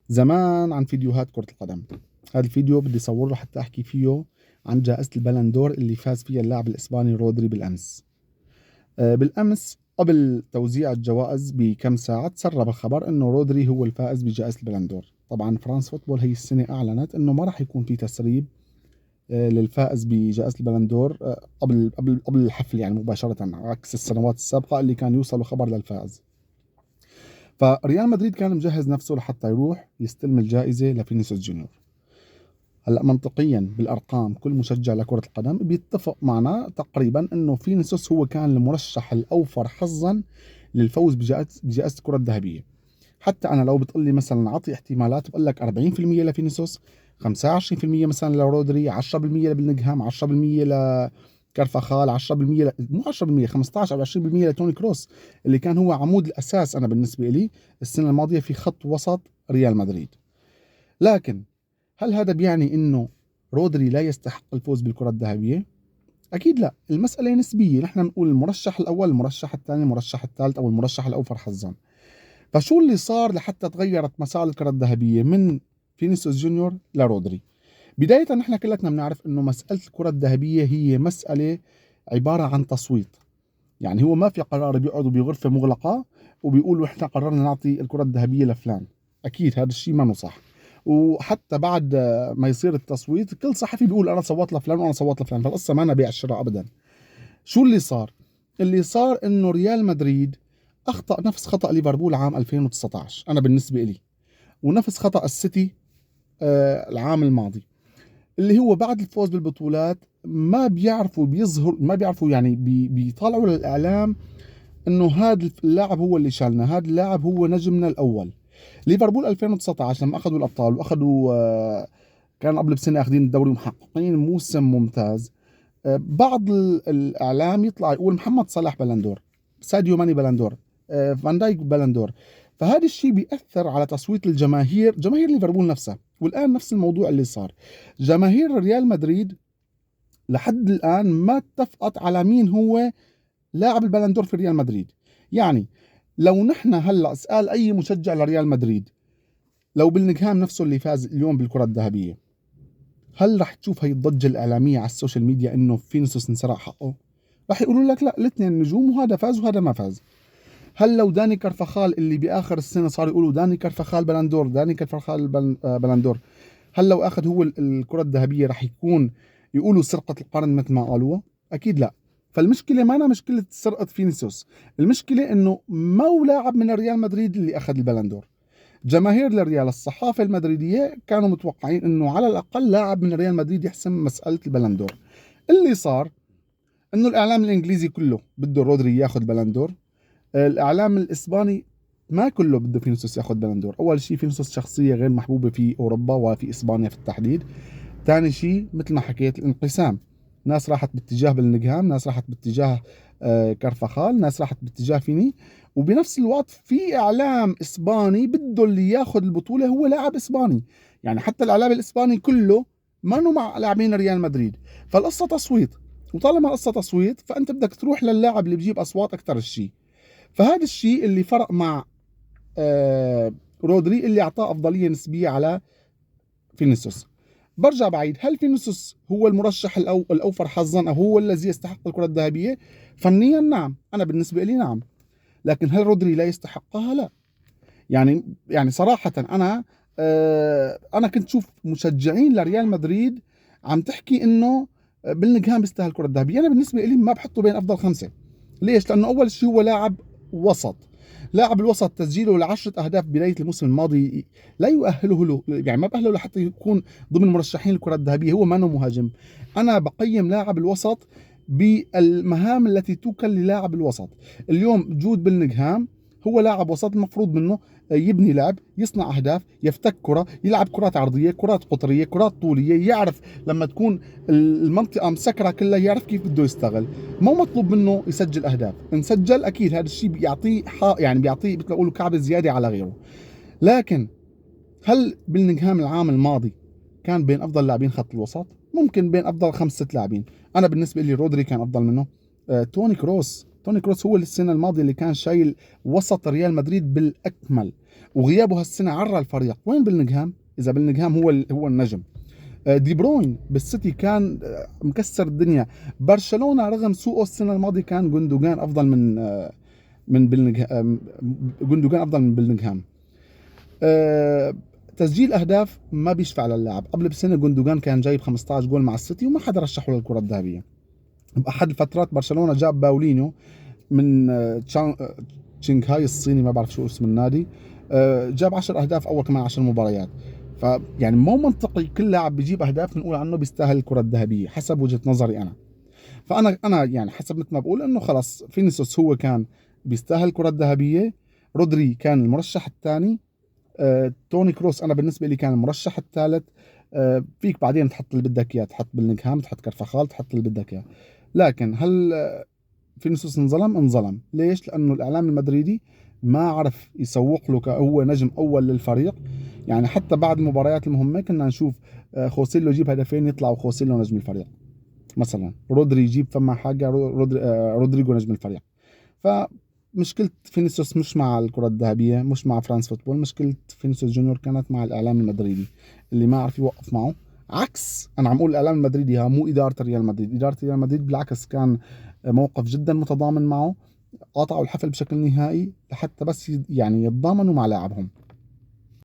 زمان عن فيديوهات كرة القدم. هذا الفيديو بدي صوره حتى أحكي فيه عن جائزة البلندور اللي فاز فيها اللاعب الإسباني رودري بالأمس. بالأمس قبل توزيع الجوائز بكم ساعة تسرب الخبر أنه رودري هو الفائز بجائزة البلندور. طبعا فرانس فوتبول هي السنة أعلنت أنه ما راح يكون في تسريب للفائز بجائزة البلندور قبل الحفل، يعني مباشرة، عكس السنوات السابقة اللي كان يوصلوا خبر للفائز. فريال مدريد كان مجهز نفسه لحتى يروح يستلم الجائزة لفينيسيوس جونيور. هلا منطقيا بالارقام كل مشجع لكرة القدم بيتفق معنا تقريبا انه فينيسيوس هو كان المرشح الاوفر حظا للفوز بجائزة الكرة الذهبية. حتى انا لو بتقول لي مثلا اعطي احتمالات بقول لك 40% لفينيسيوس، 25% مثلا لرودري، 10% لبلينغهام، 10% كارفاخال، 10% مو 10%، 15 او 20% لتوني كروس اللي كان هو عمود الاساس انا بالنسبه لي السنه الماضيه في خط وسط ريال مدريد. لكن هل هذا بيعني انه رودري لا يستحق الفوز بالكره الذهبيه؟ اكيد لا، المساله نسبيه، نحن نقول المرشح الاول، المرشح الثاني، المرشح الثالث، او المرشح الاوفر حظا. فشو اللي صار لحتى تغيرت مسار الكره الذهبيه من فينيسيوس جونيور لرودري؟ بداية نحن كلنا بنعرف انه مسألة الكرة الذهبية هي مسألة عبارة عن تصويت. يعني هو ما في قرار بيقعدوا بغرفة مغلقة وبيقولوا احنا قررنا نعطي الكرة الذهبية لفلان. اكيد هذا الشيء ما صح. وحتى بعد ما يصير التصويت كل صحفي بيقول انا صوت لفلان وانا صوت لفلان، فالقصة ما بيع الشراء ابدا. شو اللي صار؟ اللي صار انه ريال مدريد اخطأ نفس خطأ ليفربول عام 2019 انا بالنسبة لي، ونفس خطأ السيتي العام الماضي، اللي هو بعد الفوز بالبطولات ما بيعرفوا بيظهر، ما بيعرفوا يعني بيطلعوا للإعلام انه هذا اللاعب هو اللي شالنا، هذا اللاعب هو نجمنا الاول. ليفربول 2019 لما اخذوا الابطال واخذوا كان قبل بسنه اخذين الدوري ومحققين موسم ممتاز، بعض الاعلام يطلع يقول محمد صلاح بلندور، ساديو ماني بلندور، فان دايك بلندور. فهذا الشيء بيأثر على تصويت الجماهير، جماهير ليفربول نفسها. والآن نفس الموضوع اللي صار، جماهير ريال مدريد لحد الآن ما اتفقت على مين هو لاعب البلندور في ريال مدريد. يعني لو نحن هلا اسال اي مشجع لريال مدريد، لو بلينغهام نفسه اللي فاز اليوم بالكره الذهبيه، هل راح تشوف هي الضجه الاعلاميه على السوشيال ميديا انه فينيسيوس انسرق حقه؟ راح يقولوا لك لا، الاثنين نجوم وهذا فاز وهذا ما فاز. هل لو داني كرفخال اللي باخر السنه صار يقولوا داني كرفخال بلندور، داني كرفخال بلندور، هل لو اخذ هو الكره الذهبيه راح يكون يقولوا سرقه القرن مثل ما قالوا؟ اكيد لا. فالمشكله ما أنا مشكله سرقه فينيسيوس، المشكله انه ما هو لاعب من الريال مدريد اللي اخذ البلندور. جماهير الريال، الصحافه المدريديه كانوا متوقعين انه على الاقل لاعب من ريال مدريد يحسم مساله البلندور. اللي صار انه الاعلام الانجليزي كله بده رودري ياخذ بلندور، الاعلام الاسباني ما كله بده فينيسيوس ياخذ بلندور. اول شيء فينيسيوس شخصيه غير محبوبه في اوروبا وفي اسبانيا في التحديد. ثاني شيء مثل ما حكيت الانقسام، ناس راحت باتجاه بلنغهام، ناس راحت باتجاه كارفاخال، ناس راحت باتجاه فيني. وبنفس الوقت في اعلام اسباني بده اللي ياخذ البطوله هو لاعب اسباني. يعني حتى الاعلام الاسباني كله ما مع لاعبين ريال مدريد. فالقصه تصويت، وطالما القصه تصويت فانت بدك تروح للاعب اللي بجيب اصوات اكثر الشيء. فهذا الشيء اللي فرق مع رودري اللي اعطاه افضليه نسبيه على فينيسيوس. برجع بعيد، هل فينيسيوس هو المرشح الاوفر حظا او هو الذي يستحق الكره الذهبيه؟ فنيا نعم، انا بالنسبه لي نعم. لكن هل رودري لا يستحقها؟ لا. يعني صراحه انا كنت شوف مشجعين لريال مدريد عم تحكي انه بلينغهام بيستاهل الكره الذهبيه. انا بالنسبه لي ما بحطه بين افضل خمسه. ليش؟ لانه اول شيء هو لاعب وسط. لاعب الوسط تسجيله ل10 اهداف بدايه الموسم الماضي لا يؤهله له، يعني ما بأهله لحتى يكون ضمن مرشحين الكره الذهبيه. هو ما أنه مهاجم. انا بقيم لاعب الوسط بالمهام التي توكل للاعب الوسط. اليوم جود بلينغهام هو لاعب وسط المفروض منه يبني لعب، يصنع اهداف، يفتك كره، يلعب كرات عرضيه، كرات قطريه، كرات طوليه، يعرف لما تكون المنطقه مسكره كلها يعرف كيف بده يستغل. مو مطلوب منه يسجل اهداف، ان سجل اكيد هذا الشيء بيعطيه يعني بيعطيه مثل ما بيقولوا كعب زياده على غيره. لكن هل بلينغهام العام الماضي كان بين افضل لاعبين خط الوسط؟ ممكن بين افضل خمس ست لاعبين. انا بالنسبه لي رودري كان افضل منه. توني كروس هو السنه الماضيه اللي كان شايل وسط ريال مدريد بالاكمل. وغيابه هالسنه عرى الفريق. وين بلينغهام؟ اذا بلينغهام هو النجم. دي بروين بالسيتي كان مكسر الدنيا. برشلونه رغم سوءه السنه الماضيه كان جوندوجان افضل من بلينغهام. جوندوجان افضل من بلينغهام. تسجيل اهداف ما بيشفع للاعب. قبل بسنه جوندوجان كان جايب 15 جول مع السيتي وما حدا رشحه للكره الذهبيه. باحد الفترات برشلونه جاب باولينيو من تشينغهاي الصيني، ما بعرف شو اسم النادي. جاب 10 اهداف اول كمان 10 مباريات. فيعني مو منطقي كل لاعب بيجيب اهداف نقول عنه بيستاهل الكره الذهبيه حسب وجهه نظري انا. فانا يعني حسب مثل ما بقول انه خلص فينيسيوس هو كان بيستاهل الكره الذهبيه. رودري كان المرشح الثاني. توني كروس انا بالنسبه لي كان المرشح الثالث. فيك بعدين تحط اللي بدك اياه، تحط بلينغهام، تحط كرفخال، تحط اللي بدك اياه. لكن هل فينيسيوس انظلم؟ ليش؟ لانه الاعلام المدريدي ما عرف يسوق له كهو نجم اول للفريق. يعني حتى بعد المباريات المهمه كنا نشوف خوسيلو يجيب هدفين يطلع وخوسيلو نجم الفريق مثلا، رودري يجيب فما حاجه رودريجو نجم الفريق. فمشكله فينيسيوس مش مع الكره الذهبيه، مش مع فرانس فوتبول، مشكله فينيسيوس جونيور كانت مع الاعلام المدريدي اللي ما عرف يوقف معه. عكس، انا عم اقول الاعلام المدريدي ها، مو اداره ريال مدريد. اداره ريال مدريد بالعكس كان موقف جدا متضامن معه. قاطعوا الحفل بشكل نهائي لحتى بس يعني يتضامنوا مع لاعبهم.